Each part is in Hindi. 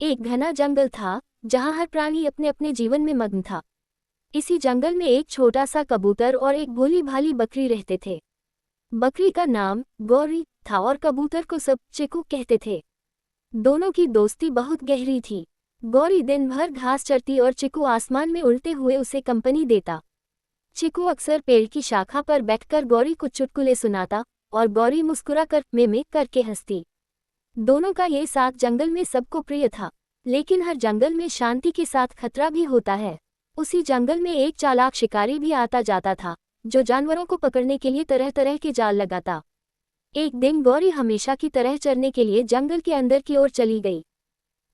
एक घना जंगल था जहां हर प्राणी अपने अपने जीवन में मग्न था। इसी जंगल में एक छोटा सा कबूतर और एक भोली भाली बकरी रहते थे। बकरी का नाम गौरी था और कबूतर को सब चिकू कहते थे। दोनों की दोस्ती बहुत गहरी थी। गौरी दिन भर घास चरती और चिकू आसमान में उड़ते हुए उसे कंपनी देता। चिकू अक्सर पेड़ की शाखा पर बैठकर गौरी को चुटकुले सुनाता और गौरी मुस्कुराकर में करके हंसती। दोनों का ये साथ जंगल में सबको प्रिय था। लेकिन हर जंगल में शांति के साथ खतरा भी होता है। उसी जंगल में एक चालाक शिकारी भी आता जाता था, जो जानवरों को पकड़ने के लिए तरह तरह के जाल लगाता। एक दिन गौरी हमेशा की तरह चरने के लिए जंगल के अंदर की ओर चली गई।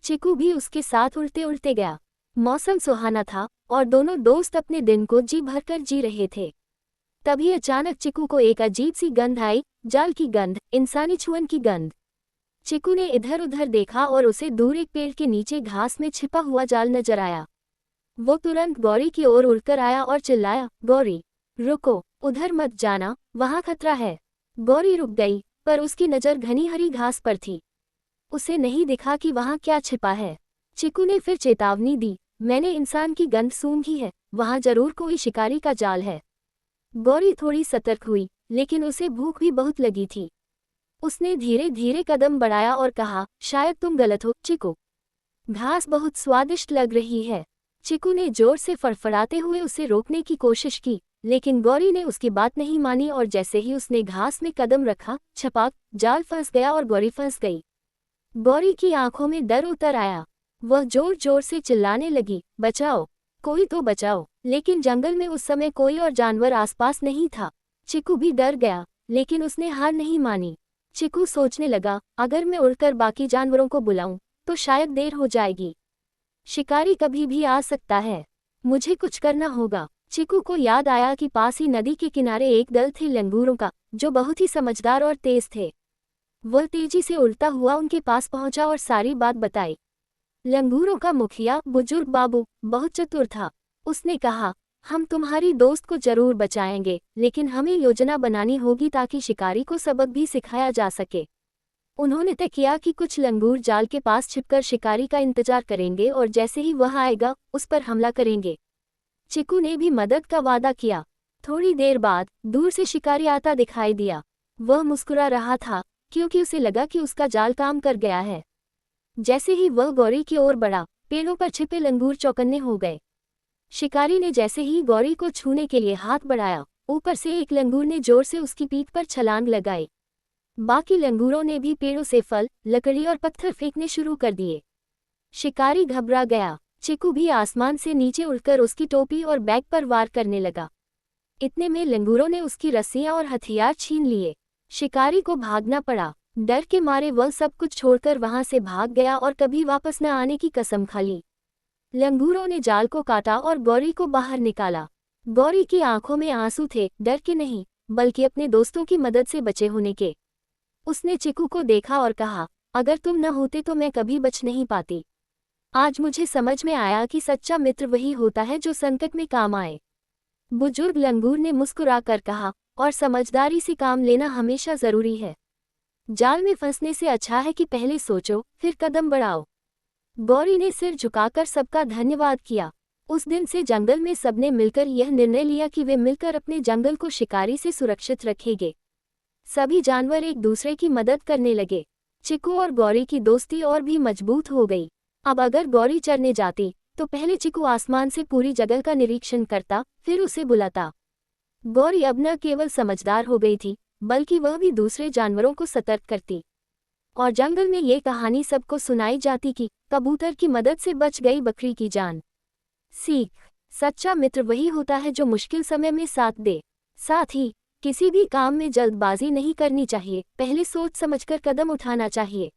चिकू भी उसके साथ उड़ते उड़ते गया। मौसम सुहाना था और दोनों दोस्त अपने दिन को जी भरकर जी रहे थे। तभी अचानक चिकू को एक अजीब सी गंध आई, जाल की गंध, इंसानी छुअन की गंध। चिकू ने इधर उधर देखा और उसे दूर एक पेड़ के नीचे घास में छिपा हुआ जाल नजर आया। वो तुरंत गौरी की ओर उड़कर आया और चिल्लाया, गौरी रुको, उधर मत जाना, वहां खतरा है। गौरी रुक गई, पर उसकी नज़र घनी हरी घास पर थी। उसे नहीं दिखा कि वहां क्या छिपा है। चिकू ने फिर चेतावनी दी, मैंने इंसान की गंध सूंघी है, वहां जरूर कोई शिकारी का जाल है। गौरी थोड़ी सतर्क हुई, लेकिन उसे भूख भी बहुत लगी थी। उसने धीरे धीरे कदम बढ़ाया और कहा, शायद तुम गलत हो चिकू, घास बहुत स्वादिष्ट लग रही है। चिकू ने जोर से फड़फड़ाते हुए उसे रोकने की कोशिश की, लेकिन गौरी ने उसकी बात नहीं मानी और जैसे ही उसने घास में कदम रखा, छपाक, जाल फंस गया और गौरी फंस गई। गौरी की आंखों में डर उतर आया। वह जोर जोर से चिल्लाने लगी, बचाओ, कोई तो बचाओ। लेकिन जंगल में उस समय कोई और जानवर आसपास नहीं था। चिकू भी डर गया, लेकिन उसने हार नहीं मानी। चिकू सोचने लगा, अगर मैं उड़कर बाकी जानवरों को बुलाऊं, तो शायद देर हो जाएगी। शिकारी कभी भी आ सकता है, मुझे कुछ करना होगा। चिकू को याद आया कि पास ही नदी के किनारे एक दल थे लंगूरों का, जो बहुत ही समझदार और तेज थे। वह तेजी से उड़ता हुआ उनके पास पहुंचा और सारी बात बताई। लंगूरों का मुखिया बुजुर्ग बाबू बहुत चतुर था। उसने कहा, हम तुम्हारी दोस्त को जरूर बचाएंगे, लेकिन हमें योजना बनानी होगी ताकि शिकारी को सबक भी सिखाया जा सके। उन्होंने तय किया कि कुछ लंगूर जाल के पास छिपकर शिकारी का इंतजार करेंगे और जैसे ही वह आएगा, उस पर हमला करेंगे। चिकू ने भी मदद का वादा किया। थोड़ी देर बाद दूर से शिकारी आता दिखाई दिया। वह मुस्कुरा रहा था, क्योंकि उसे लगा कि उसका जाल काम कर गया है। जैसे ही वह गौरी की ओर बढ़ा, पेड़ों पर छिपे लंगूर चौकन्ने हो गए। शिकारी ने जैसे ही गौरी को छूने के लिए हाथ बढ़ाया, ऊपर से एक लंगूर ने जोर से उसकी पीठ पर छलांग लगाई। बाकी लंगूरों ने भी पेड़ों से फल, लकड़ी और पत्थर फेंकने शुरू कर दिए। शिकारी घबरा गया। चिकू भी आसमान से नीचे उड़कर उसकी टोपी और बैग पर वार करने लगा। इतने में लंगूरों ने उसकी रस्सियां और हथियार छीन लिए। शिकारी को भागना पड़ा। डर के मारे वह सब कुछ छोड़कर वहां से भाग गया और कभी वापस न आने की कसम खा ली। लंगूरों ने जाल को काटा और गौरी को बाहर निकाला। गौरी की आंखों में आंसू थे, डर के नहीं, बल्कि अपने दोस्तों की मदद से बचे होने के। उसने चिकू को देखा और कहा, अगर तुम न होते तो मैं कभी बच नहीं पाती। आज मुझे समझ में आया कि सच्चा मित्र वही होता है जो संकट में काम आए। बुजुर्ग लंगूर ने मुस्कुराकर कहा, और समझदारी से काम लेना हमेशा जरूरी है। जाल में फंसने से अच्छा है कि पहले सोचो, फिर कदम बढ़ाओ। गौरी ने सिर झुकाकर सबका धन्यवाद किया। उस दिन से जंगल में सबने मिलकर यह निर्णय लिया कि वे मिलकर अपने जंगल को शिकारी से सुरक्षित रखेंगे। सभी जानवर एक दूसरे की मदद करने लगे। चिकू और गौरी की दोस्ती और भी मजबूत हो गई। अब अगर गौरी चरने जाती, तो पहले चिकू आसमान से पूरी जगह का निरीक्षण करता, फिर उसे बुलाता। गौरी अब न केवल समझदार हो गई थी, बल्कि वह भी दूसरे जानवरों को सतर्क करती। और जंगल में ये कहानी सबको सुनाई जाती कि कबूतर की मदद से बच गई बकरी की जान। सीख, सच्चा मित्र वही होता है जो मुश्किल समय में साथ दे। साथ ही किसी भी काम में जल्दबाजी नहीं करनी चाहिए, पहले सोच समझकर कदम उठाना चाहिए।